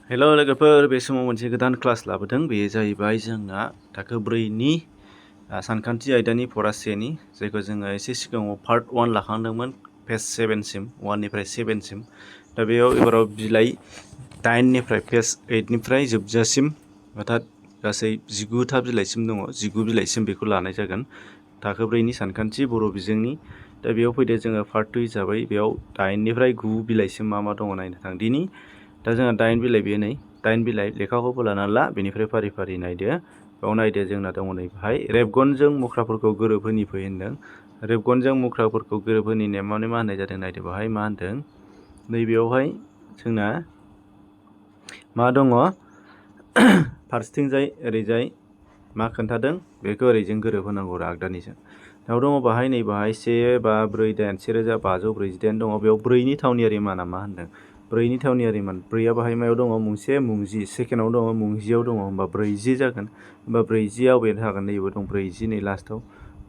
हेल' लोगोफोर, बे समाव मोनसे गोदान क्लास लाबोदों। बेयो जाहैबाय जोंना थाखो 4नि सानखान्थि आयदानि फरा 1नि, जायखौ जोङो एसे सिगाङाव पार्ट 1 लाखांदोंमोन, पेज 7 सिम, 1 निफ्राय 7 सिम। दा बेयाव एबाराव बिलाइ 8 निफ्राय पेज 8 निफ्राय जोबजासिम, अर्थात गासै 19था बिलाइसिम दङ, 19 बिलाइसिम बेखौ लानाय जागोन। थाखो 4नि सानखान्थि बर' बिजोंनि। दा बेयाव फैदो जोङो पार्ट 2 हिसाबै बेयाव 8 निफ्राय 9 बिलाइसिम मा दङ नायनो थांदिनि। दा जोंहा 8 बिलाइ बेयो नै 8 बिलाइ लेखाखौ बोलाना ला, बेनिफ्राय फारि फारि नायदो। बेयाव नायदो जोंना दङ नै बेहाय रेबगनजों मुख्राफोरखौ गोरोबहोनि फै होनदों। रेबगनजों मुख्राफोरखौ गोरोबहोनि नेमावनो मा होननाय जादों नायदो बेहाय मा होनदों। नैबेयावहाय जोंना मा दङ फारसेथिंजाय ओरैजाय मा खोन्थादों बेखौ ओरैजों गोरोबहोनांगौ आगदानिजों। दाव दङ बाहाय नै बाहाय 1 5 4 8 1548 दङ। बेयाव 4नि थावनियारि माना मा होनदों? 4नि थावनियारि मान 4आ बाहाय मायाव दङ मुंसे मुंजि, सेकेन्डआव दङ मुंजियाव दङ, होमबा 40 जागोन। होमबा 40आ अबे थागोन? नैबे दं 40 नै लास्टआव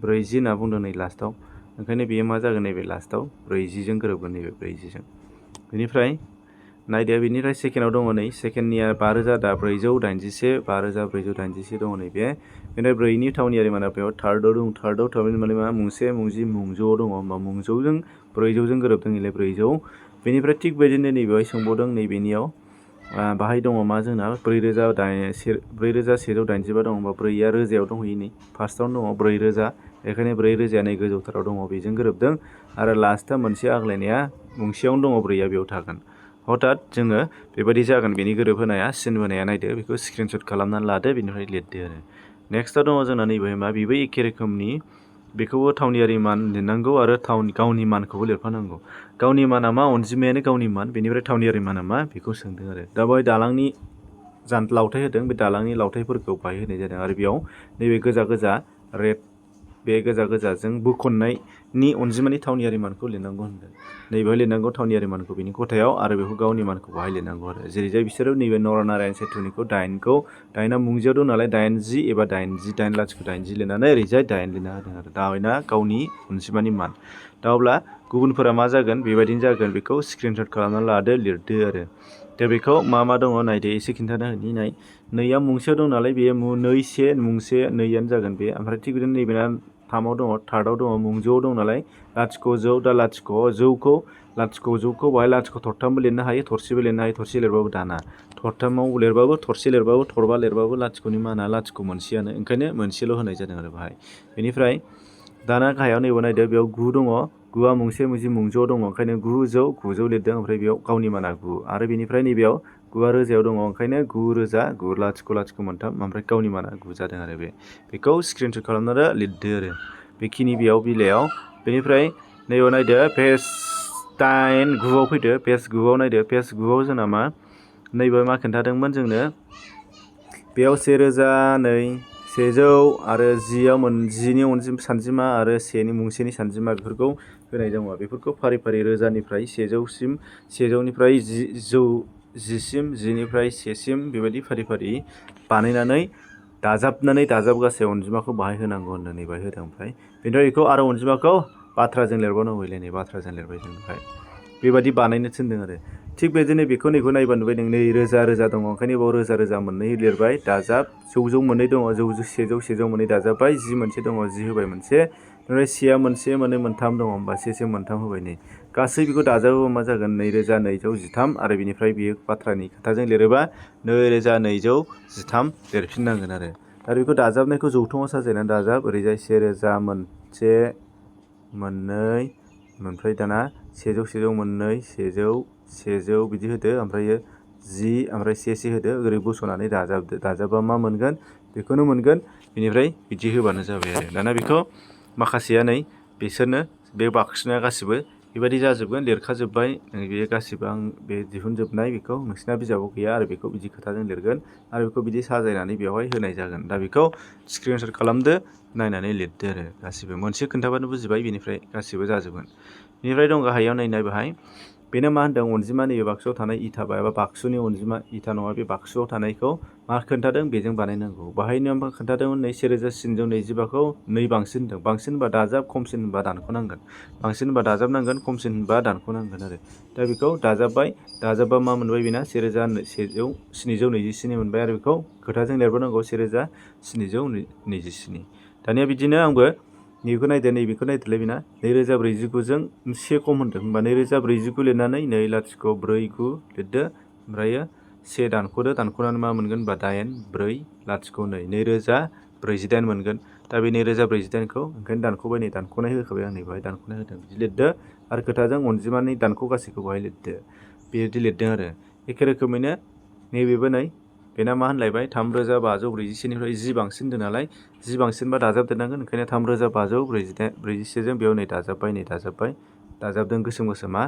40 होनना बुंदों नै लास्टआव। ओंखायनो बेयो मा जागोन नैबे लास्टआव 40 जों गोरोबगोन नैबे 40 जों। बेनिफ्राय नायदो बेनिफ्राय सेकेन्डआव दङ नै सेकेन्डनिया 5000 दा 481 5481 दङ नैबे। बेनिफ्राय 4नि थावनियारि माना बेयाव थार्डआव दं, थार्डआव थावनि माने मा मुंसे मुंजि मुंजौआव दङ, होमबा मुंजौजों 400 जों गोरोबदों इलाय 400। बेनिफ्राय थिग बेदिनो नैबेहाय सोंबावदों नैबेनियाव बाहाय दङ मा जोंना 4185 दं, होमबा 4आ रोजायाव दंहैयो नै फार्स्टआवनो दङ 4000, बेखायनो 4000 नै गोजौथाराव दङ बेजों गोरोबदों। आरो लास्टआ मोनसे आग्लायनाया मुंसेयावनो दङ 4आ बेयाव थागोन। हथात जोङो बेबायदि जागोन बेनि गोरोबहोनाया सिन बोनाया नायदो, बेखौ स्क्रिनशट खालामनानै लादो, बेनिफ्राय लिरदो आरो। नेक्स्टआव दङ जोंना नैबे मा बेबो एखे रोखोमनि, बेखौबो थावनियारि मान लिरनांगौ आरो गावनि मानखौबो लिरफानांगौ। गावनि माना मा अनजिमायानो गावनि मान, बेनिफ्राय थावनियारि माना मा बेखौ सोंदों आरो। दा बेवहाय दालांनि लावथाइ होदों, बे दालांनि लावथाइफोरखौ बाहाय होनाय जादों आरो बेयाव नैबे गोजा गोजा रेड, बे गोजा गोजाजों बुखननायनि अनजिमानि थावनियारि मानखौ लिरनांगौ होनदों। नैबेहाय लिरनांगौ थावनियारि मानखौ बिनि खथायाव, आरो बेखौ गावनि मानखौ बाहाय लिरनांगौ आरो। जेरैजाय बिसोरो नैबे नरनारायण सेथुनिखौ 8खौ 8आ मुंजियाव दं नालाय 80 एबा 80 8080 लिरनानै ओरैजाय 8 लिरना होदों आरो। दा 8आ गावनि अनजिमानि मान। दा अब्ला गुबुनफोरा मा जागोन बेबायदिनो जागोन, बेखौ स्क्रिनशट खालामनानै लादो, लिरदो आरो। दा बेखौ मा दङ नायदो एसे खिन्थाना होनि नाय। 2आ मुंसेयाव दं नालाय बेयो 2 1 मुंसे 2आनो जागोन बे। ओमफ्राय थिग बिदिनो नैबेना 3आव दङ, थार्डआव दङ मुंजौआव दं नालाय लाथिख' जौ, दा लाथिख' जौखौ बाहाय लाथिख' थरथामबो लिरनो हायो, थरसेबो लिरनो हायो, थरसे लिरबाबो दाना थरथामाव लिरबाबो, थरसे लिरबाबो, थरबा लिरबाबो लाथिख'नि माना लाथिख' मोनसेयानो, ओंखायनो मोनसेल' होनाय जादों आरो बाहाय। बेनिफ्राय दाना गाहायाव नैबे नायदो बेयाव 9 दङ, 9आ मुंसे मुंजि मुंजौआव दङ, ओंखायनो 900 लिरदों, ओमफ्राय बेयाव गावनि माना 9। आरो बेनिफ्राय नैबेयाव 9आ रोजायाव दङ, ओंखायनो 9000 9 मोनथाम, ओमफ्राय गावनि माना 9 जादों आरो बे। बेखौ स्क्रिनशट खालामनानै लिरदो आरो बेखिनि बेयाव बिलाइयाव। बेनिफ्राय नैबेयाव नायदो पेज 9आव फैदो, पेज 9आव नायदो, पेज 9आव जोंना मा नैबे मा खोन्थादोंमोन जोंनो बेयाव 1000 आरो 10नि सानजिमा आरो मुंसेनि सानजिमा बेफोरखौ होनाय दङ। बेफोरखौ फारि फारि रोजानिफ्राय 100सिम, 100निफ्राय 10सिम, 10निफ्राय 1सिम बेबायदि फारि फारि बानायनानै दाजाबगासै अनजिमाखौ बाहाय होनांगौ होननानै बाहाय होदों। ओमफ्राय बेनिफ्राय बेखौ आरो अनजिमाखौ बाथ्राजों लिरबावनांगौ, नै बाथ्राजों लिरबाय जों बेहाय बेबायदि बानायनो थिनदों आरो। थिग बेदिनो बेखौ नैखौ नायबा नुबाय नों नै रोजा दङ, ओंखायनो बेयाव रोजा मोननै लिरबाय, दाजाब जौ मोननै दङ, 100 मोननै दाजाबबाय, 10 मोनसे दङ, 10 होबाय मोनसे, ओमफ्राय सेया मोनसे मोननै मोनथाम दङ, होमबा से मोनथाम होबाय नै। गासै बेखौ दाजाबोबा मा जागोन 2213, आरो बेनिफ्राय बेयो बाथ्रानि खोथाजों लिरोबा 2213 लिरफिननांगोन आरो। दा बेखौ दाजाबनायखौ जौथुङाव साजायनानै दाजाब, ओरैजाय 1000 मोनसे मोननै, ओमफ्राय दाना 100 मोननै, 100 बिदि होदो, ओमफ्रायो 10 ओमफ्राय 1 होदो, ओरै बस'नानै दाजाबदो। दाजाबा मा मोनगोन बेखौनो मोनगोन, बेनिफ्राय बिदि होबानो जाबाय आरो। दाना बेखौ माखासेया नै बिसोरनो बे बाक्सुना गासिबो बेबायदि जाजोबगोन, लिरखाजोब्बाय बेयो गासिबो। आं बे दिहुनजोबनाय, बेखौ नोंसिना बिजाबाव गैया आरो बेखौ बिदि खोथाजों लिरगोन, आरो बेखौ बिदि साजायनानै बेवहाय होनाय जागोन। दा बेखौ स्क्रिनशट खालामदो, नायनानै लिरदो आरो गासिबो। मोनसे खोन्थाबानो बुजिबाय, बेनिफ्राय गासिबो जाजोबगोन। बेनिफ्राय दं गाहायाव नायनाय बेहाय बेनो मा होनदों अनजिमा नैबे बाक्सुआव थानाय इथा एबा बाक्सुनि अनजिमा इथा नङा बे बाक्सुआव थानायखौ मा खोन्थादों बेजों बानायनांगौ। बाहायनो मा खोन्थादोंमोन नै 1725खौ 2 बांसिन होनदों। बांसिन होनबा दाजाब, खमसिन होनबा दानख'नांगोन। बांसिन होनबा दाजाबनांगोन, खमसिन होनबा दानख'नांगोन आरो। दा बेखौ दाजाबबाय, दाजाबबा मा मोनबाय बेना 1727 मोनबाय आरो बेखौ खोथाजों लिरबोनांगौ 1727। दानिया बिदिनो आंबो नैबेखौ नायदो, नैबेखौ नायदोलाय बेना 2049जों 1 खम होनदों होनबा 2049 लिरनानै 20449 लिरदो ओमफ्रायो 1 दानख'दो, दानख'नानै मा मोनगोन होनबा 8402 2048 मोनगोन। दा बे 2048खौ ओंखायनो दानख'बाय, नै दानख'नाय होखाबाय आं नै बेवहाय दानख'नाय होदों बिदि लिरदो आरो खोथाजों अनजिमानि दानख' गासैखौ बेवहाय लिरदो। बेबायदि लिरदों आरो एखे रोखोमैनो नैबेबो नै बेना मा होनलायबाय 3547निफ्राय 10 बांसिन होनदों नालाय 10 बांसिनबा दाजाबदेरनांगोन ओंखायनो 3547जों बेयाव नै दाजाबबाय, नै दाजाबबाय, दाजाबदों गोसोम गोसोमा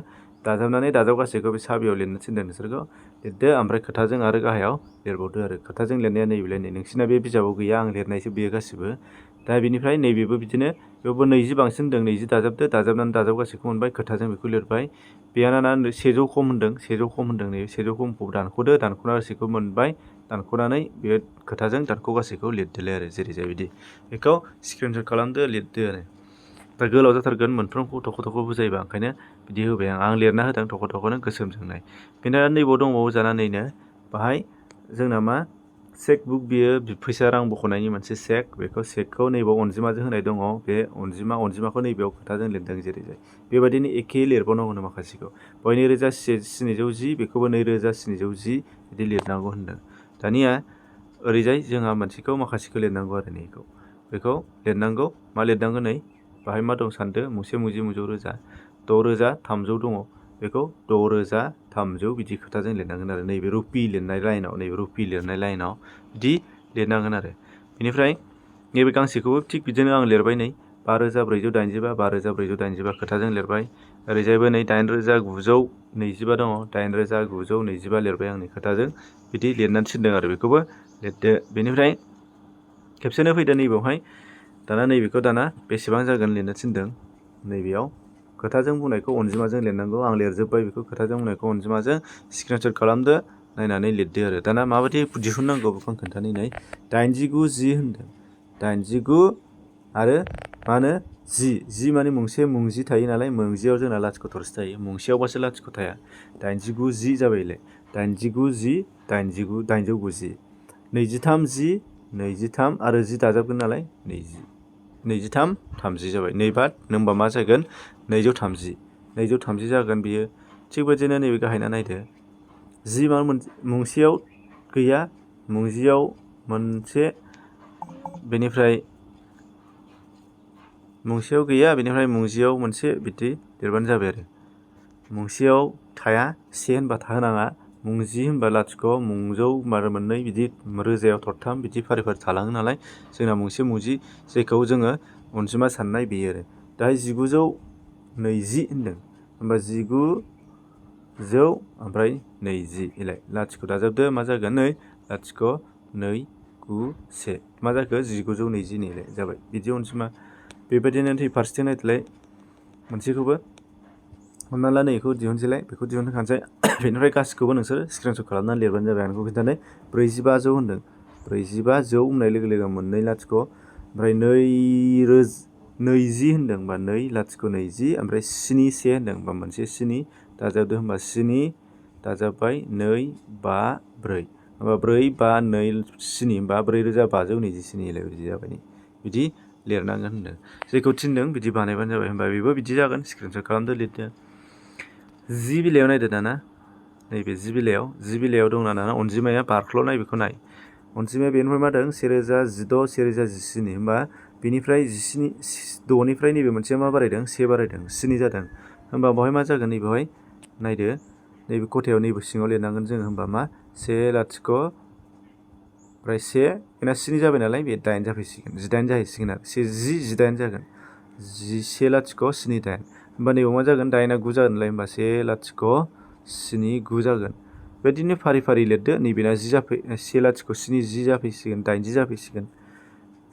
दाजाबनानै दाजाब गासैखौ बे साबियाव लिरनो थिनदों नोंसोरखौ लिरदो ओमफ्राय खोथाजों आरो गाहायाव लिरबावदो आरो खोथाजों लिरनाया नैबेलाय नै नोंसिना बे बिजाबाव गैया आं लिरनायसो बेयो गासिबो। दा बेनिफ्राय नैबेबो बिदिनो बेयावबो 20 बांसिन होनदों 20 दाजाबदो, दाजाबनानै दाजाब गासैखौ मोनबाय खोथाजों बेखौ लिरबाय। बेयाना 100 खम होनदों 100 खम होनदों नै 100 खमखौ दानख'दो, दानख'ना गासैखौ मोनबाय, दानख'नानै बे खोथाजों दानख' गासैखौ लिरदोलाय आरो जेरै जाय बिदि बेखौ स्क्रिनशट खालामदो लिरदो आरो। दा गोलाव जाथारगोन मोनफ्रोमखौ थख' थख' बुजायोबा ओंखायनो बिदि होबाय आं लिरना होदों थख' थख'नो गोसोमजोंनाय। बेनिफ्राय नैबाव दंबावो जानानैनो बाहाय जोंना मा चेक बुक बियो फैसा रां बख'नायनि मोनसे चेक, बेखौ चेकखौ नैबाव अनजिमाजों होनाय दङ बे अनजिमाखौ नैबेयाव खोथाजों लिरदों जेरै जाय बेबायदिनो एखे लिरबावनांगौनो माखासेखौ बहाय 2710 बेखौबो 2710 बिदि लिरनांगौ होनदों। दानिया ओरैजाय जोंहा मोनसेखौ माखासेखौ लिरनांगौ आरो नैखौ बेखौ लिरनांगौ मा लिरनांगौ नै बाहाय मा दं सानदो मुसे मुजि मुजौ रोजा 6300 दङ बेखौ 6300 बिदि खोथाजों लिरनांगोन आरो नैबे रुपि लिरनाय लाइनाव, नैबे रुपि लिरनाय लाइनाव बिदि लिरनांगोन आरो। बेनिफ्राय नैबे गांसेखौबो थिग बिदिनो आं लिरबाय नै 5485 5485 खोथाजों लिरबाय। ओरैजायबो नै 8925 दङ 8925 लिरबाय आंनि खोथाजों बिदि लिरनानै थिनदों आरो बेखौबो लिरदो। बेनिफ्राय खेबसेनो फैदो नैबेवहाय दाना नैबेखौ दाना बेसेबां जागोन लिरनो थिनदों नैबेयाव खोथाजों बुंनायखौ अनजिमाजों लिरनांगौ आं लिरजोब्बाय बेखौ खोथाजों बुंनायखौ अनजिमाजों स्क्रिनशट खालामदो नायनानै लिरदो आरो। दाना माबायदि दिहुननांगौ बेखौ आं खोन्थानि नै 8910 होनदों 89 आरो मा होनो 10 माने मुंसे मुंजि थायो नालाय मुंजियाव जोंना लाथिख' थरसे थायो मुंसेयावबासो लाथिख' थाया 8910 जाबायलाय 8910 890 2310 23 आरो 10 दाजाबगोन नालाय 20 23 30 जाबाय नैबा नोंबा मा जागोन 230 जागोन बियो। थिग बेबायदिनो नैबे गाहायना नायदो 10 मा मुंसेयाव गैया मुंजियाव मोनसे बेनिफ्राय मुंसेयाव गैया बेनिफ्राय मुंजियाव मोनसे बिदि लिरबानो जाबाय आरो। मुंसेयाव थाया 1 होनबा थाहोनाङा मुंजि होनबा लाथिख' मुंजौ होनबा मोननै बिदि रोजायाव थरथाम बिदि फारि फारि थालाङो नालाय जोंना मुंसे मुंजि जायखौ जोङो अनजिमा साननाय बेयो आरो। दाहाय 1920 होनदों होनबा 1900 ओमफ्राय 20 इलाय लाथिख' दाजाबदो मा जागोन नै लाथिख' 291 मा जाखो 1920 नैलाय जाबाय बिदि अनजिमा। बेबायदिनो फारसेथिं नायदोलाय मोनसेखौबो हमना ला नै बेखौ दिहुनसैलाय बेखौ दिहुनखानोसै बेनिफ्राय गासिखौबो नोंसोर स्क्रिनशट खालामनानै लिरबानो जाबाय आं बेखौ खिन्थानो 4500 होनदों 4500 होननाय लोगो लोगो मोननै लाथिख' ओमफ्राय 20 होनदों होनबा 2 लाथिख' 20 ओमफ्राय 71 होनदों होनबा मोनसे 7 दाजाबदो होनबा 7 दाजाबबाय 2 5 4 होनबा 4 5 2 7 होनबा 4527 बिदि जाबाय बिदि लिरनांगोन होनदों जेखौ थिनदों बिदि बानायबानो जाबाय होनबा बेबो बिदि जागोन स्क्रिनशट खालामदो लिरदो। 10 बिलायाव नायदो दाना नैबे 10 बिलायाव दंना दाना अनजिमाया बारख्ल'नाय बेखौ नाय अनजिमाया बेनिफ्राय मा जादों 1016 1017 होनबा बेनिफ्राय 6निफ्राय नैबे मोनसेया मा बारायदों 1 बारायदों 7 जादों होनबा बेवहाय मा जागोन नैबेवहाय नायदो नैबे खथायाव नैबे सिङाव लिरनांगोन जोङो होनबा मा 1 लाथिख' ओमफ्राय 1 बेना 7 जाबाय नालाय बे 8 जाफैसिगोन 18 जाहैसिगोन आरो 18 जागोन 1 लाथिख' 7 8 होनबा नैबेयाव मा जागोन 8 आ 9 जागोनलाय होनबा 1 लाथिख' 7 9 जागोन बेबायदिनो फारि फारि लिरदो नैबेना 1 लाथिख' 7 10 जाफैसिगोन 80 जाफैसिगोन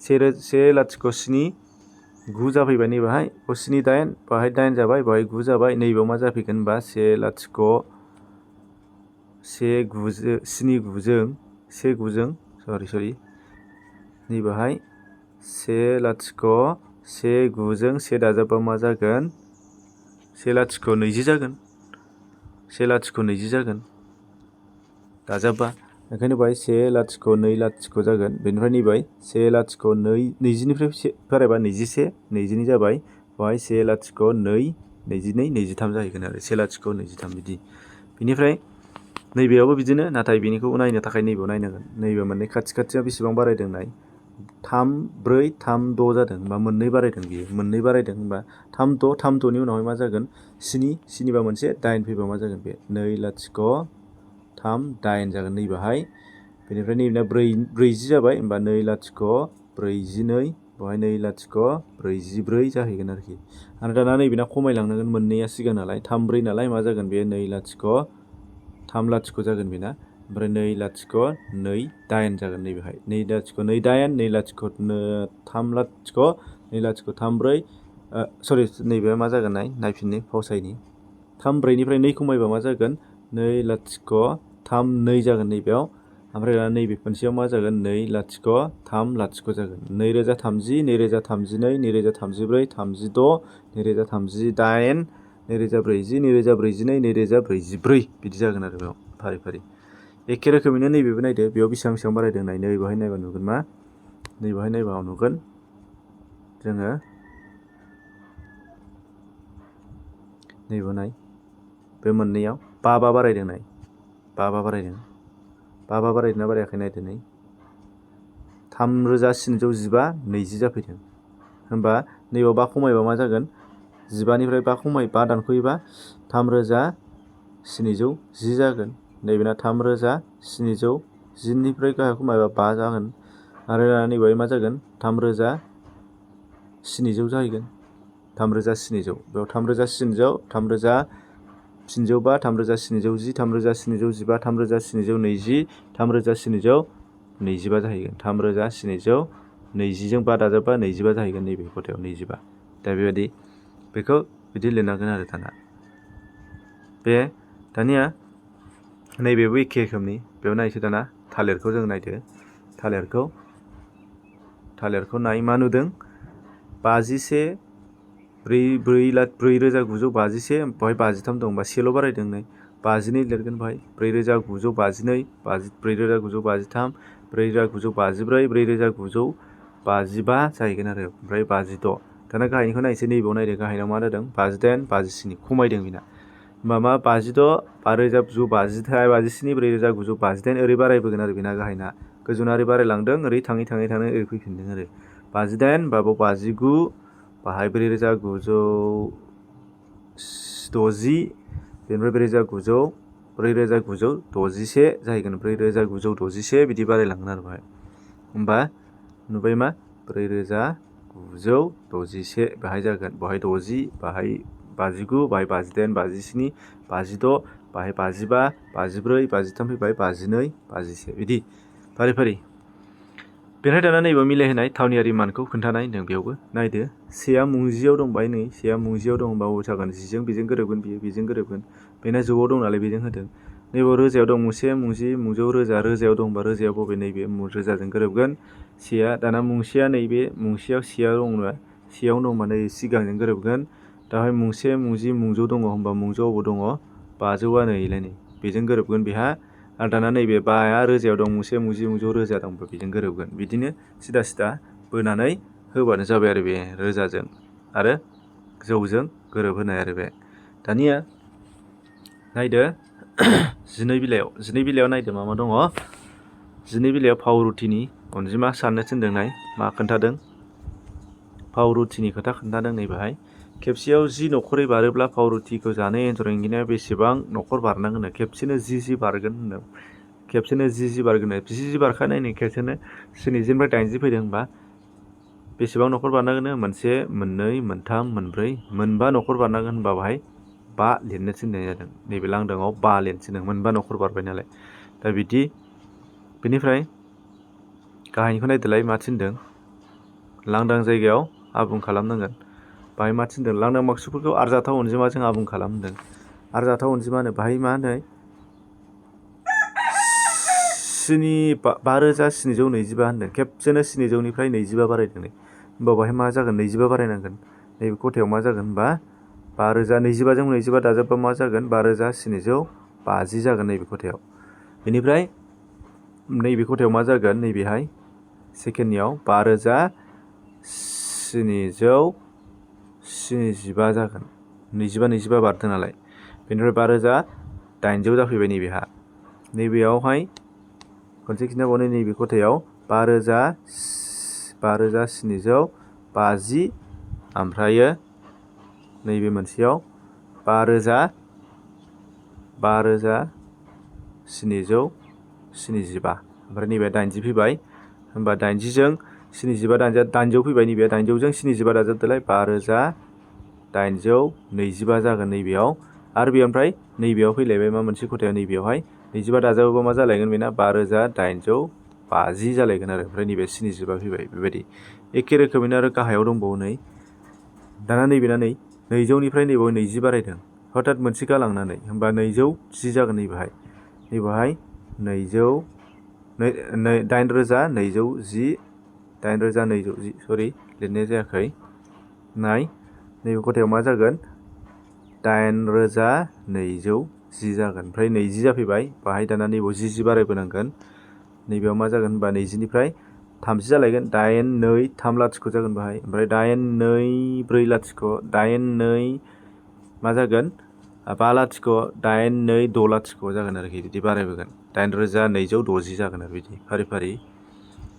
1 लाथिख' 7 9 जाफैबाय नैबेहाय 7 8 बाहाय 8 जाबाय बाहाय 9 जाबाय नैबेयाव मा जाफैगोन होनबा 1 लाथिख' 1 9 7 9 जों सरि नैबेहाय 1 लाथिख' 1 9 जों 1 दाजाबबा मा जागोन 1 लाथिख' 20 जागोन 1 लाथिख' 20 जागोन दाजाबबा ओंखायनो बाहाय 1 लाथिख' 2 लाथिख' जागोन बेनिफ्राय नैबाय 1 लाथिख' 2 20निफ्राय बारायबा 21 22 जाबाय बाहाय 1 लाथिख' 2 22 23 जाहैगोन आरो 1 लाथिख' 23 बिदि बिनिफ्राय नैबेयावबो बिदिनो नाथाय बेनिखौ नायनो थाखाय नैबेयाव नायनांगोन नैबे मोननै खाथिया बेसेबां बारायदों नाय 3 4 3 6 जादों होनबा मोननै बारायदों बियो मोननै बारायदों होनबा 3 6 3 6नि उनावहाय मा जागोन 7 बा मोनसे 8 फैबा मा जागोन बे 2 लाथिख' 3 8 जागोन नैबेहाय बेनिफ्राय नैबेना 40 जाबाय होमबा 2 लाथिख' 42 बेवहाय 2 लाथिख' 44 जाहैगोन आरोखि आरो दाना नैबेना खमायलांनांगोन मोननैया सिगां नालाय 3 4 नालाय मा जागोन बे 2 लाथिख' 3 लाथिख' जागोन बेना ओमफ्राय 2 लाथिख' 2 8 जागोन नैबेहाय 2 लाथिख' 2 8 2 लाथिख' 3 लाथिख' 2 लाथिख' 3 4 सरि नैबेया मा जागोन नायफिननि फावसायनि 3 4निफ्राय 2 खमायबा मा जागोन 2 लाथिख' 3 2 जागोन नैबेयाव ओमफ्राय दाना नैबे मोनसेयाव मा जागोन 2 लाथिख' 3 लाथिख' जागोन 2030 2032 2034 36 2038 2040 2042 2044 बिदि जागोन आरो बेयाव फारि फारि एखे रोखोमैनो नैबेबो नायदो बेयाव बेसेबां बारायदों नाय नैबेहाय नायबा नुगोन मा नैबेहाय नायबा नुगोन जोङो नैबेयाव नाय बे मोननैयाव 5 बारायदों नाय 5 बारायदों 5 बारायदोंना बारायाखै नायदो नै 3715 20 जाफैदों होमबा नैबेयाव 5 खमायबा मा जागोन 15निफ्राय 5 दानख'योबा 3710 जागोन नैबेना 3710 गाहाय खमायबा 5 जागोन आरो नैबेहाय मा जागोन 3700 जाहैगोन 3700 बेयाव 3700 3705 3710 3715 3720 3725 जाहैगोन 3720 जों 5 दाजाबबा 25 जाहैगोन नैबे खथायाव 25 दा बेबायदि बेखौ बिदि लिरनांगोन आरो बे दानिया नैबेबो एखे रोखोमनि बेयाव नायसै दाना थालिरखौ जों नायदो थालिरखौ नाय मा नुदों 51 4951 बेवहाय 53 दं बा सेल' बारायदों नै 52 लिरगोन बेवहाय 4952 4953 4954 4955 जाहैगोन आरो ओमफ्राय 56 दाना गाहायनिखौ नायसै नैबेयाव नायदो गाहायनाव मा जादों 58 57 खमायदों बेना होमबा मा 56 5957 4958 ओरै बारायबोगोन आरो बेना गाहायना गोजौना ओरै बारायलांदों ओरै थाङै ओरै फैफिनदों आरो 58 बाबाव 59 बाहाय 4960 बेनिफ्राय 4961 जाहैगोन 4961 बिदि बारायलांगोन आरो बेहाय होमबा नुबाय मा 4961 बेहाय जागोन बेहाय 60 बेहाय 59 बेहाय 58 57 56 बेहाय 55 54 53 फैबाय 52 51 बिदि फारि फारि बेनिफ्राय दाना नैबेयाव मिलायहोनाय थावनियारि मानखौ खोन्थानाय होनदों बेयावबो नायदो सेया मुंजियाव दंबाय नै सेया मुंजियाव दं होनबा अ जागोन 10जों बेजों गोरोबगोन बियो बेजों गोरोबगोन बेना जौआव दं नालाय बेजों होदों नैबेयाव रोजायाव दं मुंसे मुंजि मुंजौ रोजायाव दं होनबा रोजायाव बबे नैबे रोजाजों गोरोबगोन सेया दाना मुंसेया नैबे मुंसेयाव सेया दंना सेयावनो दंबा नै सिगांजों गोरोबगोन दाहाय मुंसे मुंजि मुंजौ दङ होनबा मुंजौआव बबाव दङ 500आ नैलाय नै बेजों गोरोबगोन बेहा आरो दाना नैबे बाया रोजायाव दं मुंसे मुंजि मुंजौ रोजा दं बेजों गोरोबगोन बिदिनो सिदा बोनानै होबानो जाबाय आरो बे रोजाजों आरो जौजों गोरोबहोनाय आरो बे दानिया नायदो 12 बिलायाव नायदो मा दङ 12 बिलायाव पावरुटिनि अनजिमा साननो थिनदों नाय मा खोन्थादों पावरुटिनि खोथा खोन्थादों नैबेहाय खेबसेयाव 10 नखरै बारोब्ला पावरुटिखौ जानो एन्जर एंगिनाया बेसेबां नखर बारनांगोन खेबसेनो 10 बारगोन होनदों खेबसेनो 10 बारगोन 10 बारखानाय नै खेबसेनो 70 निफ्राय 80 फैदों होनबा बेसेबां नखर बारनांगोन मोनसे मोननै मोनथाम मोनब्रै मोनबा नखर बारनांगोन होनबा बाहाय 5 लिरनो थिननाय जादों नैबे लांदाङाव 5 लिरनो थिनदों मोनबा नखर बारबाय नालाय दा बिदि बेनिफ्राय गाहायनिखौ नायदोलाय मा थिनदों लांदां जायगायाव आबुं खालामनांगोन। बाहाय मा थिनदों लांदां मार्कसफोरखौ आरजाथाव अनजिमाजों आबुं खालामदों। आरजाथाव अनजिमा होनो बाहाय मा होनो 5,725 होनदों। खेबसेनो 700निफ्राय 25 बारायदों। होमबा बाहाय मा जागोन 25 बारायनांगोन। नैबे खथायाव मा जागोन होनबा 5,025 जों 25 दाजाबबा मा जागोन 5,750 जागोन नैबे खथायाव। बेनिफ्राय नैबे खथायाव मा जागोन नैबेहाय सेकेन्डनियाव 5,775 जागोन। 25 बारदों नालाय। बेनिफ्राय 5,800 जाफैबाय नैबेहा। नैबेयावहाय खनसे खिन्थाबावनो नैबे खथायाव 5,750 ओमफ्रायो नैबे मोनसेयाव 5,775 ओमफ्राय नैबे 80 फैबाय। होमबा 80 जों 75 दाइनजौ फैबाय। नैबे 80 जों 75 दाजाबदोलाय 5,825 जागोन नैबेयाव। आरो बेनिफ्राय नैबेयाव फैलायबाय मा मोनसे खथायाव नैबेयावहाय 25 दाजाबोबा मा जालायगोन बेना 5,850 जालायगोन आरो। ओमफ्राय नैबे 75 फैबाय बेबायदि। एखे रोखोमैनो आरो गाहायाव दंबावो नै। दाना नैबेना नै 200निफ्राय नैबेयाव 20 बारायदों। हथात मोनसे गालांनानै होमबा 210 जागोन नैबेहाय। नैबेहाय 8,210 सरि लिरनाय जायाखै। नाय नैबे खथायाव मा जागोन 8,210 जागोन। ओमफ्राय 20 जाफैबाय। बाहाय दाना नैबेयाव 10 बारायबोनांगोन। नैबेयाव मा जागोन होनबा 20निफ्राय 30 जालायगोन। 8,230 जागोन बाहाय। ओमफ्राय 8,240 8,2 मा जागोन 5,0,8,260 जागोन आरोखि बिदि बारायबोगोन। 8,260 जागोन आरो बिदि फारि फारि।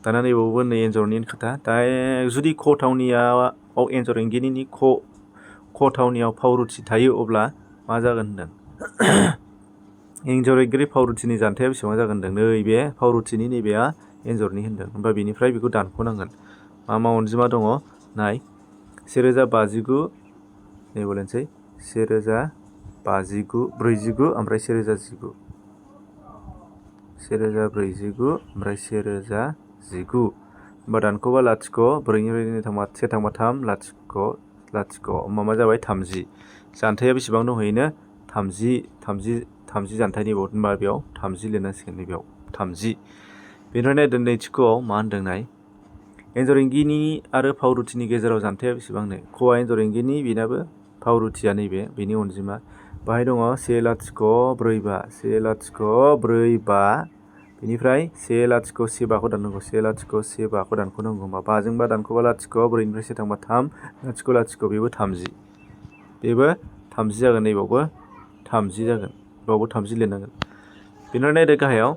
दाना नैबावबो नै एन्जरनि खोथा। दा जुदि क थावनियाव एन्जर एंगिनिनि क थावनियाव पावरुटि थायो अब्ला मा जागोन होनदों एन्जर एंगिरि पावरुटिनि जानथाया बेसेबां जागोन होनदों। नैबे पावरुटिनि नैबेया एन्जरनि होनदों। होमबा बेनिफ्राय बेखौ दानख'नांगोन। मा अनजिमा दङ नाय 1,059 नैबाव लिरनोसै 1,059 49 ओमफ्राय 1,019 1,049 ओमफ्राय 1,019 होमबा दानख'बा लाथिख' 4निफ्राय 1 थांबा 3 लाथिख' होमबा मा जाबाय 30। जानथाया बेसेबां दंहैयोनो 30 जानथायनि होनबा बेयाव 30 लिरनांसिगोन नैबेयाव 30। बेनिफ्राय नायदो नैथिख'आव मा होनदों नाय एन्जर एंगिनि आरो पावरुटिनि गेजेराव जानथाया बेसेबांनो क'आ एन्जर एंगिनि बेनाबो पावरुटिया नैबे बेनि अनजिमा। बाहाय दङ 1,045 बेनिफ्राय 1,015खौ दाननांगौ 1,015खौ दानख'नांगौ। होमबा 5जों 5 दानख'बा लाथिख' 4निफ्राय 1 थांबा 3 लाथिख' बेबो 30 जागोन। नैबावबो 30 जागोन। बावबो 30 लिरनांगोन। बेनिफ्राय नायदो गाहायाव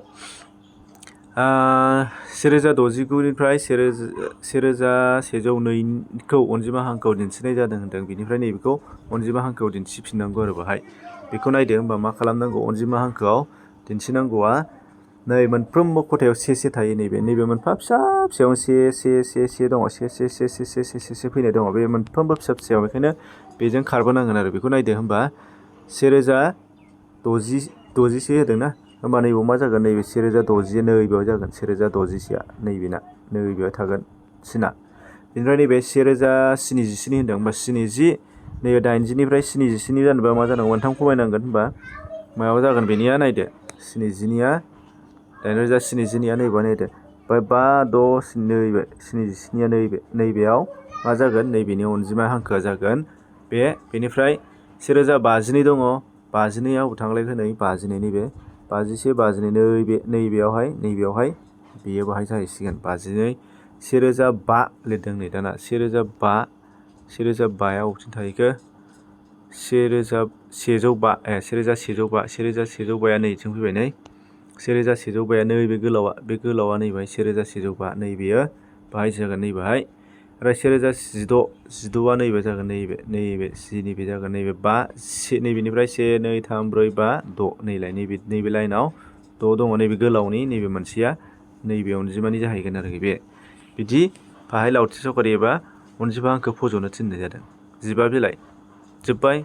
1,069निफ्राय 1,102खौ अनजिमा हांखोआव दिन्थिनाय जादों होनदों। बेनिफ्राय नैबेखौ अनजिमा हांखोआव दिन्थिफिननांगौ आरो बाहाय। बेखौ नायदो होमबा मा खालामनांगौ अनजिमा हांखोआव दिन्थिनांगौआ नै मोनफ्रोमबो खथायाव से थायो। नैबे मोनफा फिसा फिसायावनो से दङ। से फैनाय दङ। बे मोनफ्रोमबो फिसा फिसायाव बेखायनो बेजों खारबोनांगोन आरो। बेखौ नायदो होमबा 1,060 होदोंना होमबा नैबेयाव मा जागोन नैबे 1,060 नैबेयाव जागोन 1,060आ नैबेना नैबेयाव थागोन सिना। बेनिफ्राय नैबे 1,077 होनदों होमबा 70 नैबे 80निफ्राय 77 जानोबा मा जानांगौ 1 खमायनांगोन। होमबा मायाव जागोन बेनिया नायदो 70निया 80,070निया नैबेयाव नायदो। ओमफ्राय 5 6 नैबे 77निया नैबेयाव मा जागोन नैबेनि अनजिमा हांखोआ जागोन बेनिफ्राय 1,052 दङ। 52आव थांलायखो नै 52 नैबे 51 52 नैबेयावहाय बेयो बाहाय जाहैसिगोन 52 1,005 लिरदों नै दाना 1,005 अबेथिं थाहैखो 1,105 नैथिं फैबाय नै 1,105 नैबे गोलावा बे गोलावा नैबेहाय 1,105 नैबेयो बाहाय जागोन नैबेहाय। आरो 1,016 नैबे जागोन नैबे जागोन नैबे 5 नैबेनिफ्राय 1 2 3 4 5 6 नैलाय नैबे लाइनाव 6 दङ। नैबे गोलावनि नैबे मोनसेया नैबे अनजिमानि जाहैगोन आरोखि बे बिदि बाहाय लावथि सकर एबा अनजिमा हांखो फज'नो थिननाय जादों। 15 बिलाइ जोब्बाय।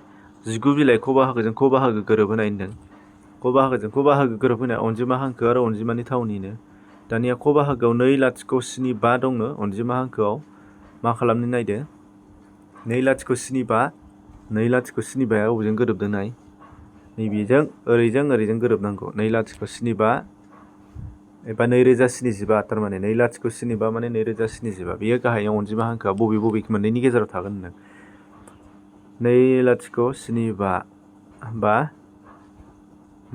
19 बिलाइ ख बाहागोजों ख बाहागो गोरोबहोनाय होनदों। ख बाहागोजों ख बाहागो गोरोबहोनाय अनजिमा हांखो आरो अनजिमानि थावनिनो। दानिया ख बाहागोआव 2,075 दंनो अनजिमा हांखोआव मा खालामनो नायदो 2,75 2,75 आ बबेजों गोरोबदों नाय नैबेजों ओरैजों गोरोबनांगौ 2,75 एबा 2075 थारमाने 2,75 माने 2075 बेयो गाहायाव अनजिमा हांखोआ बबे मोननैनि गेजेराव थागोन होनदों 2,75 बा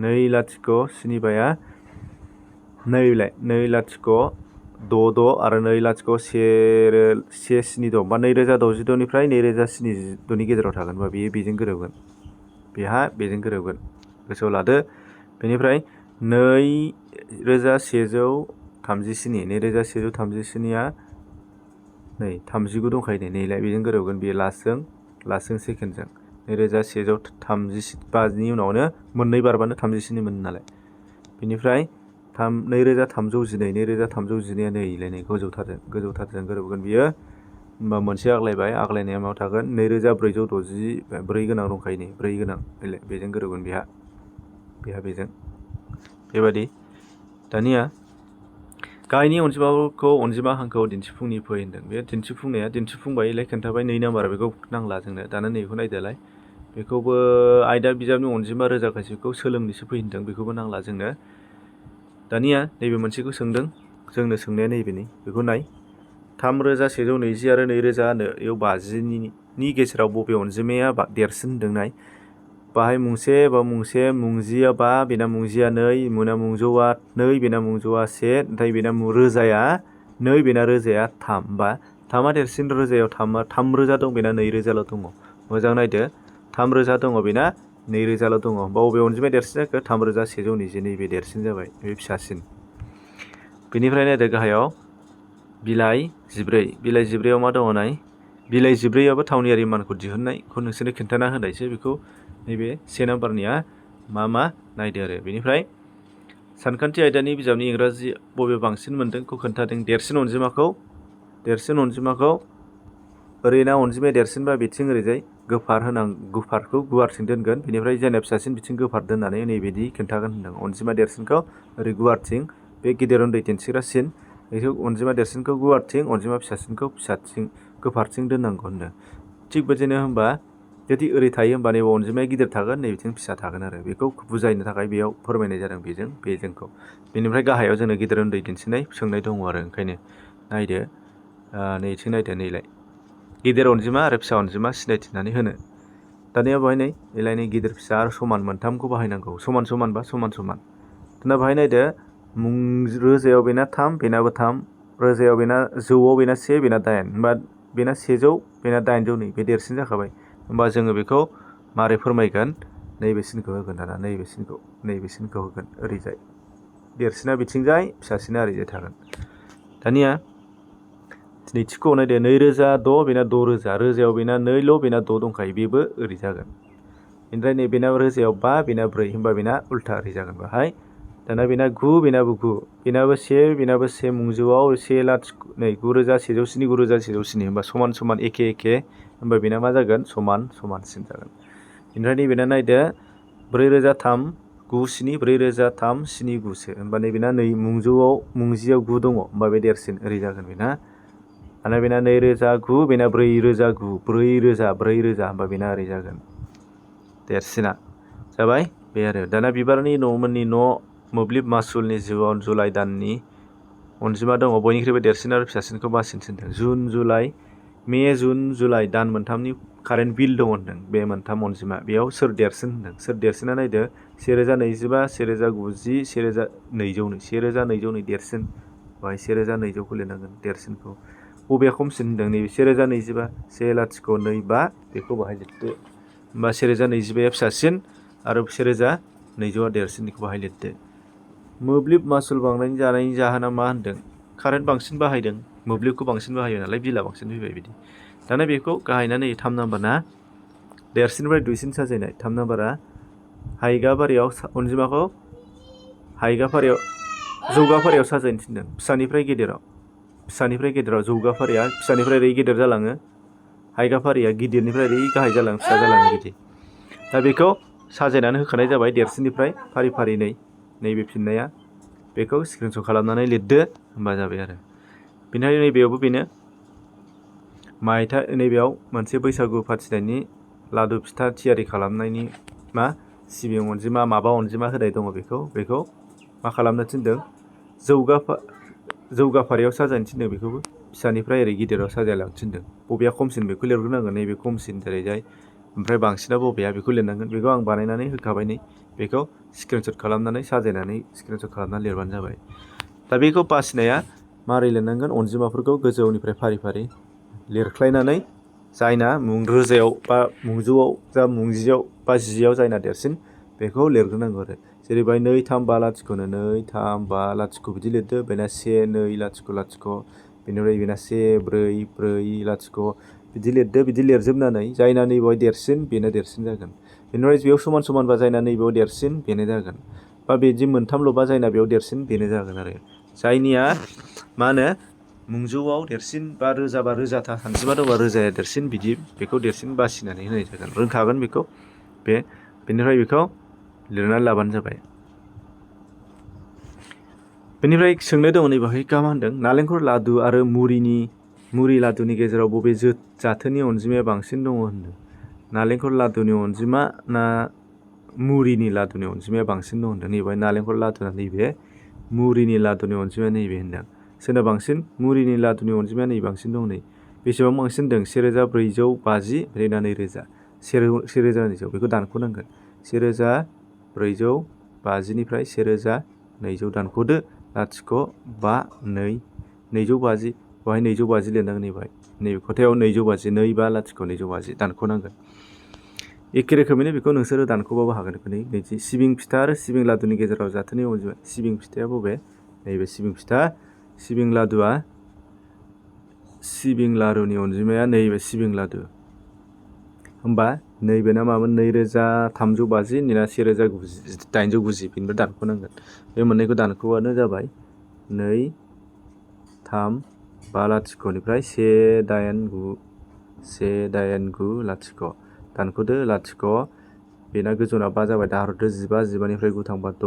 2,75 आ नैलाय 2,066 आरो 2,017 बा 2066 निफ्राय 2076 नि गेजेराव थागोन बा बेजों गोरोबगोन बेजों गोरोबगोन गोसोआव लादो बेनिफ्राय 2,137 आ नै 39 दंखायो नैलाय बेजों गोरोबगोन बेयो लास्टजों सेकेन्डजों 2,135 नि उनावनो मोननै बारबानो 37 मोनो नालाय बेनिफ्राय 2,312 आ नैलाय गोजौथारजों गोरोबगोन बियो होमबा मोनसे आग्लायनाया मायाव थागोन 2,464 गोनां दंखायो नै 4 गोनां बेजों गोरोबगोन बेजों बेबादि दानिया गाहायनि अनजिमा हांखोआव दिन्थिफुंनि फै होनदों बे दिन्थिफुंबायलाय खोन्थाबाय 2 नाम्बार बेखौ नांला जोंनो दाना नैखौ नायदोलाय बेखौबो आयदा बिजाबनि अनजिमा रोजाखायसेखौ सोलोंनोसो फै होनदों बेखौबो नांला जोंनो दानिया नैबे मोनसेखौ सोंदों जोंनो सोंनाया नैबेनि बेखौ नाय 3,120 आरो 2,050 गेजेराव बबे अनजिमाया देरसिन होनदों नाय बाहाय मुंसे मुंजिया 5 बेना मुंजिया 2 बेना मुंजौआ 2 बेना मुंजौआ 1 नाथाय बेना रोजाया 2 बेना रोजाया 3 बा 3आ देरसिन रोजायाव 3,000 दं बेना 2,000ल' दङ मोजां नायदो 3,000 दङ बेना 2,000ल' दङ बबे अनजिमाया देरसिन जाखो 3,120 नैबे देरसिन जाबाय बे फिसासिन बेनिफ्राय नायदो गाहायाव बिलाइ 14 आव मा दङ नाय बिलाइ 14 आवबो थावनियारि मानखौ दिहुननायखौ नोंसोरनो खिन्थाना होनायसो बेखौ नैबे 1 नाम्बारनिया मा नायदो आरो बेनिफ्राय सानखान्थि आयदानि बिजाबनि इंराजि बबे बांसिन मोनदोंखौ खोन्थादों देरसिन अनजिमाखौ ओरैना अनजिमाया देरसिनबा बिथिं ओरैजाय गोफारखौ गुवारथिं दोनगोन बेनिफ्राय जेने फिसासिन बिथिं गोफार दोननानै नैबायदि खिन्थागोन होनदों अनजिमा देरसिनखौ ओरै गुवारथिं बे गिदिर उन्दै दिन्थिग्रासिन बेखौ अनजिमा देरसिनखौ गुवारथिं अनजिमा फिसासिनखौ गोफारथिं दोननांगौ होनदों थिग बिदिनो होमबा जुदि ओरै थायो होमबा नैबे अनजिमाया गिदिर थागोन नैबिथिं फिसा थागोन आरो बेखौ बुजायनो थाखाय बेयाव फोरमायनाय जादों बेजोंखौ बेनिफ्राय गाहायाव जोंनो गिदिर उन्दै दिन्थिनाय सोंनाय दङ आरो ओंखायनो नायदो नैथिं नायदो नैलाय गिदिर अनजिमा आरो फिसा अनजिमा सिनायथिनानै होनो दानिया बेवहाय नै गिदिर फिसा आरो समान मोनथामखौ बाहायनांगौ समान दाना बेवहाय नायदो रोजायाव बेना 3 बेनाबो 3 रोजायाव बेना जौआव बेना 1 बेना 8 होमबा बेना 100 बेना 800 नै बे देरसिन जाखाबाय होमबा जोङो बेखौ मारै फोरमायगोन नैबेसिनखौ होगोन दाना नैबेसिनखौ होगोन ओरैजाय देरसिना बिथिंजाय फिसासिना ओरैजाय थागोन दानिया नैथिखौ नायदो 2,006 बेना 6,000 रोजायाव बेना 2ल' बेना 6 दंखायो बेबो ओरै जागोन ओमफ्राय नै बेना रोजायाव 5 बेना 4 होमबा बेना उल्था ओरै जागोन बाहाय दाना बेना 9 बेनाबो 9 बेनाबो 1 मुंजौआव 9,107 9,107 होमबा समान एखे होमबा बेना मा जागोन समानसिन जागोन ओमफ्राय नैबेना नायदो 4,003 97 4,003 79 होमबा नैबेना मुंजियाव 9 दङ होमबा बे देरसिन ओरै जागोन बेना आरो बेना 2,009 बेना 4,000 होमबा बेना ओरै जागोन देरसिना जाबाय बे आरो दाना बिबारनि न'मोननि न' मोब्लिब मासुलनि जुलाइ दाननि अनजिमा दङ बयनिख्रुइबो देरसिन आरो फिसासिनखौ बासिनो थिनदों मे जुन जुलाइ दान मोनथामनि कारेन्ट बिल दङ होनदों बे मोनथाम अनजिमा बेयाव सोर देरसिन होनदों सोर देरसिना नायदो 1,025 1,090 1,200 देरसिन बाहाय 1,200खौ लिरनांगोन देरसिनखौ बबेया खमसिन होनदों नैबे 1,025 1,025 बेखौ बाहाय लिरदो होमबा 1,025 फिसासिन आरो 1,200 देरसिन बेखौ बाहाय लिरदो मोब्लिब मासुल बांनायनि जाहोना मा होनदों कारेन्ट बांसिन बाहायदों मोब्लिबखौ बांसिन बाहायो नालाय बिला बांसिन फैबाय बिदि दाना बेखौ गाहायनानै 3 नाम्बारना देरसिननिफ्राय दुइसिन साजायनाय 3 नाम्बारा हायगाफारियाव अनजिमाखौ जौगाफारियाव साजायनो थिनदों फिसानिफ्राय गेदेराव जौगाफारिया फिसानिफ्राय ओरै गेदेर जालाङो हायगाफारिया गिदिरनिफ्राय ओरै गाहाय जालाङो फिसा जालाङो बिदि दा बेखौ साजायनानै होखानाय जाबाय देरसिननिफ्राय फारि नैबे फिननाया बेखौ स्क्रिनशट खालामनानै लिरदो होमबा जाबाय आरो बेनिफ्राय नैबेयावबो बेनो नैबेयाव मोनसे बैसागु फाथिनायनि लादु फिथा थियारि खालामनायनि सिबिं अनजिमा माबा अनजिमा होनाय दङ बेखौ मा खालामनो थिनदों जौगाफारियाव साजायनो थिनदों बेखौबो फिसानिफ्राय ओरै गिदिराव साजायलांनो थिनदों बबेया खमसिन बेखौ लिरग्रोनांगोन नैबे खमसिन जेरैजाय ओमफ्राय बांसिना बबेया बेखौ लिरनांगोन बेखौ आं बानायनानै होखाबाय नै बेखौ स्क्रिनशट खालामनानै साजायनानै स्क्रिनशट खालामनानै लिरबानो जाबाय दा बेखौ बासिनाया मारै लिरनांगोन अनजिमाफोरखौ गोजौनिफ्राय फारि फारि लिरख्लायनानै जायना मुं रोजायाव बा मुंजौआव जा मुंजियाव बा जियाव जायना देरसिन बेखौ लिरग्रोनांगौ आरो जेरैबाय 2 3 5 लाथिख'नो 2 3 5 लाथिख' बिदि लिरदो बेना 1 2 लाथिख' लाथिख' बेनिफ्राय बेना 1 4 4 लाथिख' बिदि लिरदो बिदि लिरजोबनानै जायना नैबेयाव देरसिन बेनो देरसिन जागोन बेनिफ्राय बेयाव समान समानबा जायना नैबेयाव देरसिन बेनो जागोन बा बिदि मोनथामल'बा जायना बेयाव देरसिन बेनो जागोन आरो जायनिया मुंजौआव देरसिन बा रोजाथा सानजिमा दंबा रोजाया देरसिन बिदि बेखौ देरसिन बासिनानै होनाय जागोन रोंखागोन बेखौ बेनिफ्राय बेखौ लिरनानै लाबानो जाबाय बेनिफ्राय सोंनाय दङ नैबेहाय मा होनदों नालेंखर लादु आरो मुरि लादुनि गेजेराव बबे जाथोनि अनजिमाया बांसिन दङ होनदों नालेंखर लादुनि अनजिमा ना मुरिनि लादुनि अनजिमाया बांसिन दं होनदों नैबेहाय नालेंखर लादुना नैबे मुरिनि लादुनि अनजिमाया नैबे होनदों सोरना बांसिन मुरिनि लादुनि अनजिमाया नै बांसिन दं नै बेसेबां बांसिन होनदों 1450 रेना 2000 1200 बेखौ दानख'नांगोन 1450 निफ्राय 1200 दानख'दो लाथिख' 5 2 250 बेवहाय 250 लिरनांगोन नैबे खथायाव 250 2 5 लाथिख' 250 दानख'नांगोन एखे रोखोमैनो बेखौ नोंसोरो दानख'बाबो हागोन नैथि सिबिं फिथा आरो सिबिं लादुनि गेजेराव जाथोनि अनजिमा सिबिं फिथाया बबे नैबे सिबिं फिथा सिबिं लारुनि अनजिमाया नैबे सिबिं लादु होमबा नैबेना मामोन 2350 निना 1890 बेनिफ्राय दानख'नांगोन बे मोननैखौ दानख'बानो जाबाय 2 3 5 लाथिख'निफ्राय 189 लाथिख' दानख'दो लाथिख' बेना गोजौना 5 जाबाय दाहरदो 15 निफ्राय 9 थांबा 6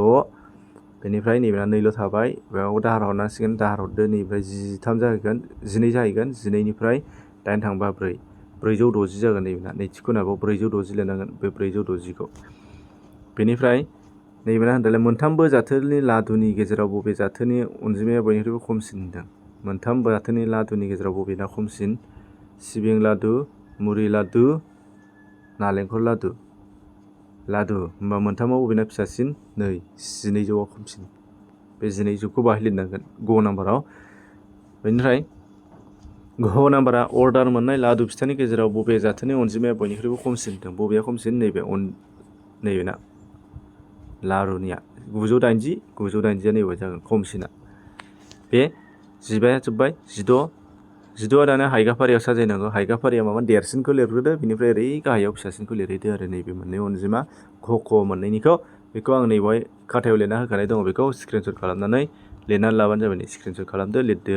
बेनिफ्राय नैबेना 2ल' थाबाय बेयाव दाहार हरनांसिगोन दाहार हरदो नैनिफ्राय 13 जाहैगोन 12 जाहैगोन 12 निफ्राय 8 थांबा 4 460 जागोन नैबेना नैथि खनायाव 460 लिरनांगोन बे 460खौ बेनिफ्राय नैबेना होनदोंलाय मोनथामबो जाथोनि लादुनि गेजेराव बबे जाथोनि अनजिमाया बयनिख्रुइबो खमसिन होनदों मोनथाम जाथोनि लादुनि गेजेराव बबेना खमसिन सिबिं लादु मुरि लादु नालेंखर लादु होमबा मोनथामाव बबेना फिसासिन नै 1200आव खमसिन बे 1200खौ बाहाय लिरनांगोन ग नाम्बाराव बेनिफ्राय ग नाम्बारा अर्डार मोननाय लादु फिथानि गेजेराव बबे जाथोनि अनजिमाया बयनिख्रुइबो खमसिन होनदों बबेया खमसिन नैबेना लारुनिया 980 980 नैबे जागोन खमसिना बे 15 जोब्बाय 16 दाना हायगाफारियाव साजायनांगौ हायगाफारिया माबा देरसिनखौ लिरग्रोदो बेनिफ्राय ओरै गाहायाव फिसासिनखौ लिरहैदो आरो नैबे मोननै अनजिमा ख मोननैनिखौ बेखौ आं नैबेहाय खाथायाव लिरना होखानाय दङ बेखौ स्क्रिनशट खालामनानै लिरनानै लाबानो जाबाय नै स्क्रिनशट खालामदो लिरदो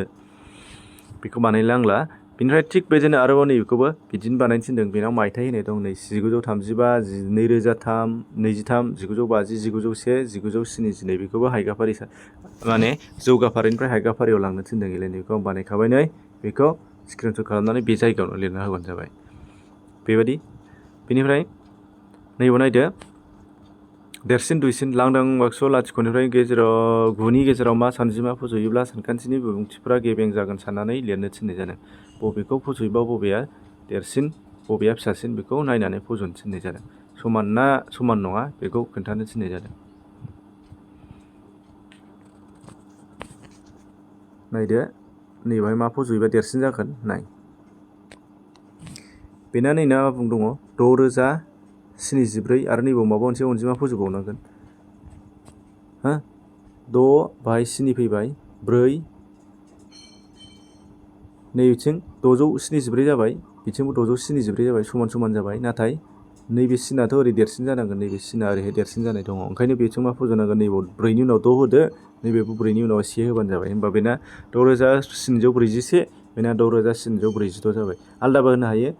बेखौ बानायलांला बेनिफ्राय थिग बेदिनो आरोबाव नैबेखौबो बिदिनो बानायनो थिनदों बेनाव मायथाइ होनाय दं नै 1935 2003 23 1950 1901 1970 बेखौबो हायगाफारि जौगाफारिनिफ्राय हायगाफारियाव लांनो थिनदों बेखौ आं बानायखाबाय नै बेखौ स्क्रिनशट खालामनानै बे जायगायावनो लिरना होबानो जाबाय बेबायदि बेनिफ्राय नैबेयाव नायदो देरसिन दुइसिन लांदां बाक्सआव लाथिख'निफ्राय 9नि गेजेराव मा सानजिमा फज'योब्ला सानखान्थिनि बिबुंथिफोरा गेबें जागोन साननानै लिरनो थिननाय जादों बबेखौ फज'योबा बबेया देरसिन बबेया फिसासिन बेखौ नायनानै फज'नो थिननाय जादों समान ना समान नङा बेखौ खोन्थानो थिननाय जादों नायदो नैबेहाय मा फज'योबा देरसिन जागोन नाय बेना नैना मा बुं दङ 6074 आरो नैबाव माबा मोनसे अनजिमा फज'बावनांगोन 6 बाहाय 7 फैबाय 4 नैबिथिं 674 जाबाय बिथिंबो 674 जाबाय समान समान जाबाय नाथाय नैबे सिनाथ' ओरै देरसिन जानांगोन नैबे सिना ओरैहाय देरसिन जानाय दङ ओंखायनो बेथिं मा फज'नांगोन नैबाव 4 नि उनाव 6 होदो नैबेबो 4 नि उनाव 1 होबानो जाबाय होमबा बेना 6741 बेना 6742 जाबाय आलदाबो होनो हायो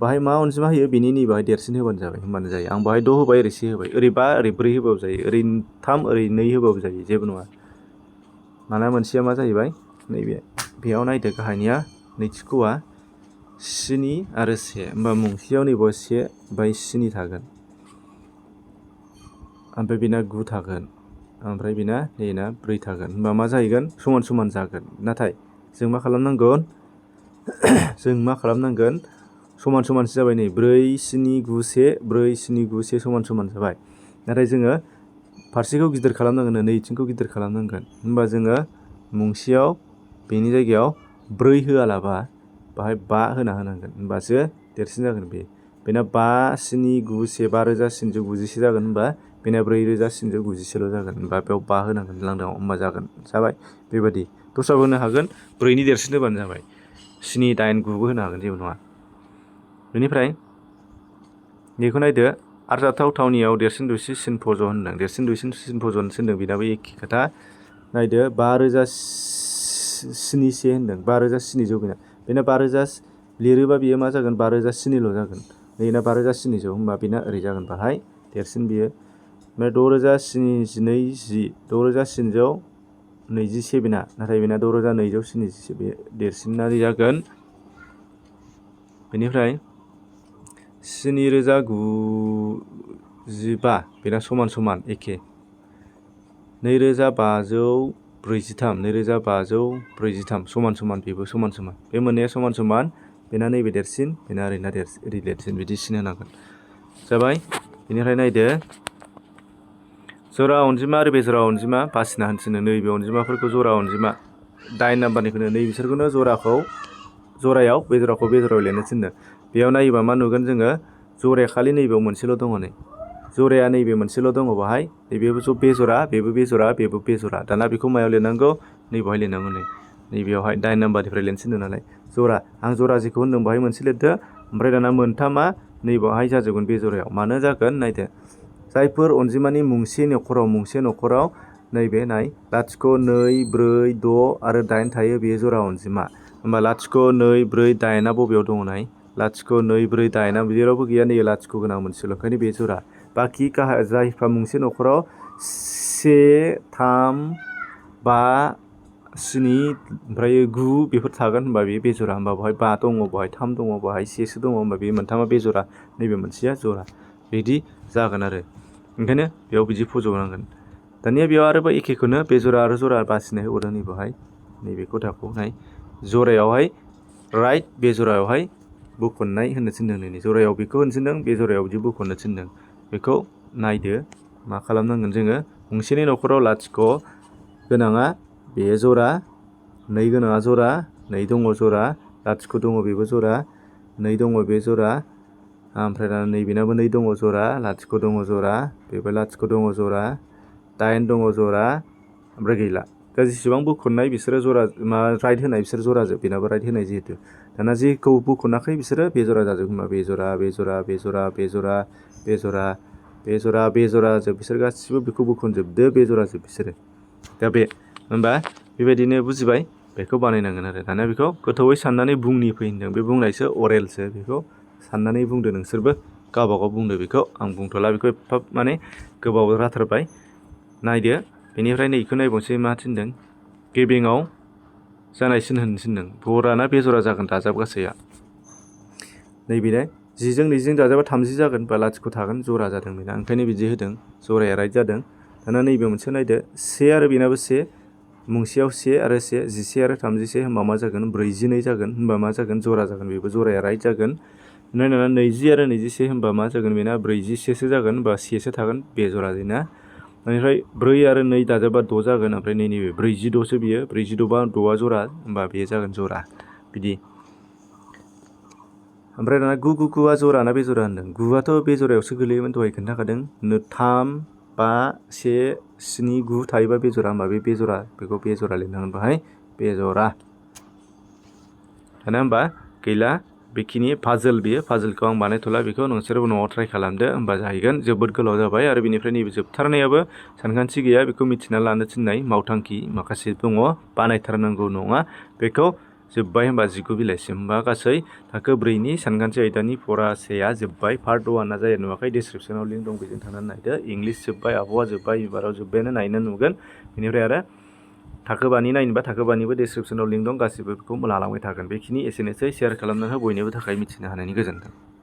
बाहाय मा अनजिमा होयो बेनि नैबाहाय देरसिन होबानो जाबाय होमबानो जायो आं बाहाय 6 होबाय ओरै 1 होबाय ओरै 5 ओरै 4 होबाबो जायो ओरै 3 ओरै 2 होबाबो जायो जेबो नङा माना मोनसेया मा जाहैबाय नैबे बेयाव नायदो गाहायनिया नैथिखौआ स्नि आरो से होमबा मुंसेयाव नैबाव से ओमफ्राय स्नि थागोन ओमफ्राय बेना 9 थागोन ओमफ्राय बेना नैना 4 थागोन होमबा मा जाहैगोन समान समान जागोन नाथाय जों मा खालामनांगोन समान समानसो जाबाय नै 4 7 9 1 4 7 9 1 समान समान जाबाय नाथाय जोङो फारसेखौ गिदिर खालामनांगोन नैथिंखौ गिदिर खालामनांगोन होमबा जोङो मुंसेयाव बेनि जायगायाव 4 होआलाबा बाहाय 5 होना होनांगोन होमबासो देरसिन जागोन बेना 5 7 9 1 5791 जागोन होमबा बेना 4791 जागोन होमबा बेयाव 5 होनांगोन लांदांआव होमबा जागोन जाबाय बेबायदि दस्राबो होनो हागोन 4नि देरसिन होबानो जाबाय 7 8 9बो होनो हागोन जेबो नङा बेनिफ्राय बेखौ नायदो आरजाथाव थावनियाव देरसिन दुइसिन सिन फज' होनदों देरसिन दुइसिन सिन फज' होनदों बेनाबो एखे खोथा नायदो 5007 होनदों 5700 बेना 5000 लिरोबा बेयो मा जागोन 5007ल' जागोन बेना 5700 होमबा बेना ओरै जागोन बाहाय देरसिन बियो ओमफ्राय 6727 बेना नाथाय बेना 6227 बे देरसिनारि जागोन बेनिफ्राय 7095 बेना समान समान एखे 2543 समान समान बेबो समान समान बे मोननैया समान समान बेना नैबे देरसिन बेना ओरै देरसिन बिदि सिन होनांगोन जाबाय बेनिफ्राय नायदो जरा अनजिमा आरो बेजरा अनजिमा बासिना होनसिनो नैबे अनजिमाफोरखौ जरा अनजिमा 8 नाम्बारनिखौनो नै बिसोरखौनो जरायाव बेजराखौ बेजरायाव लिरनो थिनदों बेयाव नायोबा मा नुगोन जोङो जराया खालि नैबेयाव मोनसेल' दङ नै जराया नैबे मोनसेल' दङ बाहाय नैबेबो बेजरा बेबो बेजरा दाना बेखौ मायाव लिरनांगौ नैबेवहाय लिरनांगौ नैबेयावहाय 8 नाम्बारनिफ्राय लिरनो थिनदों नालाय जरा आं जरा जेखौ होनदों बाहाय मोनसे लिरदो ओमफ्राय दाना मोनथामा नैबेवहाय जाजोबगोन बेजरायाव मानो जागोन नायदो जायफोर अनजिमानि मोनसे न'खराव नैबे नाय 0 2 4 6 आरो 8 थायो बेयो जरा अनजिमा होमबा 0 2 4 8आ बबेयाव दङ नाय 0 2 4 8आ जेरावबो गैया नै 0 गोनां मोनसेल' ओंखायनो बे जरा बाखि जायफ्रा मोनसे न'खराव 1 3 5 7 ओमफ्राय 9 बेफोर थागोन होमबा बे बेजरा होमबा बेवहाय 5 दङ बेवहाय 3 दङ बेवहाय 1 दङ होमबा बे मोनथामा बेजरा नैबे मोनसेया जरा बिदि जागोन आरो ओंखायनो बेयाव बिदि फज'नांगोन दानिया बेयाव आरोबाव एखेखौनो बेजरा आरो जरा बासिनाय होबावदों नैबेवहाय नैबे खथाखौ नाय जरायावहाय राइट बेजरायावहाय बुखननाय होननो थिनदों नै जरायाव बेखौ होनो थिनदों बेजरायाव बिदि बुखननो थिनदों बेखौ नायदो मा खालामनांगोन जोङो गंसेनि न'खराव 0 गोनाङा बे जरा 2 गोनाङा जरा 2 दङ जरा 0 दङ बेबो जरा 2 दङ बे जरा ओमफ्राय दा नैबेनाबो 2 दङ जरा 0 दङ जरा बेबो 0 दङ जरा 8 दङ जरा ओमफ्राय गैला दा जेसेबां बुखननाय बिसोरो जरा राइट होनाय बिसोर जराजोब बेनाबो राइट होनाय जिहेतु दाना जेखौ बुखनाखै बिसोरो बेजरा जाजोब होनबा बेजरा जोब बिसोर गासिबो बेखौ बुखनजोबदो बेजरा जोब बिसोरो दा बे होनबा बेबायदिनो बुजिबाय बेखौ बानायनांगोन आरो दाना बेखौ गोथौयै साननानै बुंनि फै होनदों बे बुंनायसो अरेलसो बेखौ साननानै बुंदो नोंसोरबो गावबागाव बुंदो बेखौ आं बुंथ'ला बेखौ एफा माने गोबाव जाथारबाय नायदो बेनिफ्राय नैखौ नायबावनोसै मा थिनदों गेबेङाव जानाय सिन होननो थिनदों बराना बेजरा जागोन दाजाब गासैया नैबेनो 10 जों 20 जों दाजाबा 30 जागोन बा 0 थागोन जरा जादों बेना ओंखायनो बिदि होदों जराया राइट जादों दाना नैबे मोनसे नायदो 1 आरो बेनाबो 1 मुंसेयाव 1 आरो 1 11 आरो 31 होनबा मा जागोन 42 जागोन होनबा मा जागोन जरा जागोन बेबो जराया राइट जागोन नायनानै 20 आरो 21 होनबा मा जागोन बेना 41 सो जागोन बा 1 सो थागोन बेजरा जोंना बेनिफ्राय 4 आरो 2 दाजाबा 6 जागोन ओमफ्राय नैबे 46 सो बियो 46 बा 6आ जरा होनबा बेयो जागोन जरा बिदि ओमफ्राय दाना 9 9 9आ जरा ना बेजरा होनदों 9आथ' बेजरायावसो गोलैयोमोन दहाय खोन्थाखादों 3 5 1 7 9 थायोबा बेजरा होनबा बे बेजरा बेखौ बेजरा लिरनांगोन बाहाय बेजरा दाना होनबा गैला बेखिनि पाजल बेयो पाजलखौ आं बानायथ'ला बेखौ नोंसोरबो न'आव ट्राइ खालामदो होनबा जाहैगोन जोबोद गोलाव जाबाय आरो बेनिफ्राय नैबे जोबथारनायाबो सानखान्थि गैया बेखौ मिथिना लानो थिननाय मावथांखि माखासे दङ बानायथारनांगौ नङा बेखौ जोब्बाय होनबा 19 बिलाइसिम होनबा गासै थाखो 4नि सानखान्थि आयदानि फरासेया जोब्बाय पार्ट 1आ जाया नुवाखै डिसक्रिपसनाव लिंक दं बेजों थांनानै नायदो इंलिस जोब्बाय आबहावा जोब्बाय बिबाराव जोब्बायानो नायनो नुगोन बेनिफ्राय आरो थाखो 5नि नायनोबा थाखो 5निबो डिसक्रिपसनाव लिंक दं, गासिबो बेखौ लालांबाय थागोन। बेखिनि एसेनोसै, शेयार खालामना हो बयनिबो थाखाय मिथिनो हानायनि। गोजोन्थों।